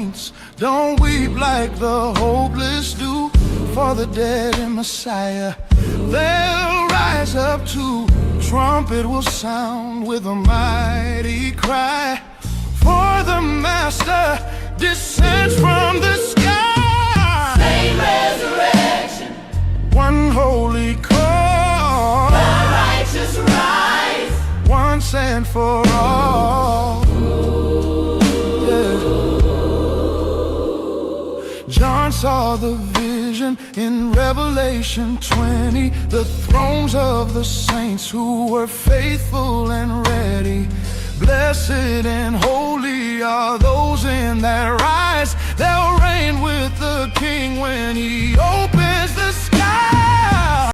saints. Don't weep like the hopeless do for the dead in Messiah. They'll rise up too. Trumpet will sound with a mighty cry, for the Master descends from the sky. Same resurrection, One holy cause, the righteous rise. once and for all. Yeah. John saw the vision in Revelation 20, the thrones of the saints who were faithful and ready. Blessed and holy are those in that rise. They'll reign with the King when he opens the